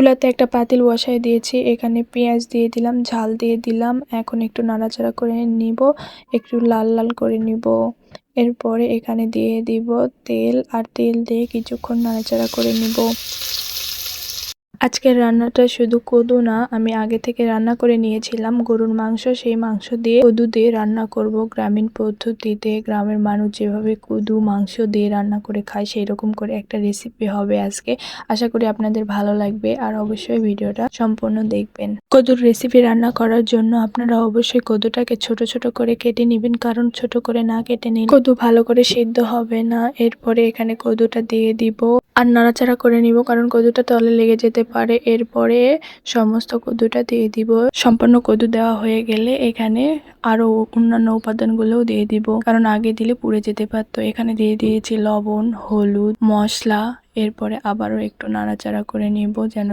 চুলাতে একটা পাতিল বসায় দিয়েছি, এখানে পেঁয়াজ দিয়ে দিলাম, ঝাল দিয়ে দিলাম। এখন একটু নাড়াচাড়া করে নিব, একটু লাল লাল করে নিব। এরপরে এখানে দিয়ে দিব তেল, আর তেল দিয়ে কিছুক্ষণ নাড়াচাড়া করে নিব। আজকের রান্নাটা শুধু কদু না, আমি আগে থেকে রান্না করে নিয়েছিলাম গরুর মাংস। সেই মাংস দিয়ে কদু দিয়ে রান্না করব গ্রামীণ পদ্ধতিতে। গ্রামের মানুষ যেভাবে কদু মাংস দিয়ে রান্না করে খায় সেই রকম করে একটা রেসিপি হবে আজকে। আশা করি আপনাদের ভালো লাগবে, আর অবশ্যই ভিডিওটা সম্পূর্ণ দেখবেন। কদুর রেসিপি রান্না করার জন্য আপনারা অবশ্যই কদুটাকে ছোট ছোট করে কেটে নেবেন, কারণ ছোট করে না কেটে নিলে কদু ভালো করে সিদ্ধ হবে না। এরপরে এখানে কদুটা দিয়ে দিব আর নাড়াচাড়া করে নিব, কারণ কদুটা তলে লেগে যেতে পারে। এরপরে সমস্ত কদুটা দিয়ে দিব। সম্পূর্ণ কদু দেওয়া হয়ে গেলে এখানে আরো অন্যান্য উপাদানগুলোও দিয়ে দিব, কারণ আগে দিলে পুড়ে যেতে পারতো। এখানে দিয়ে দিয়েছি লবণ, হলুদ, মশলা। এরপরে আবারও একটু নাড়াচাড়া করে নিব যেন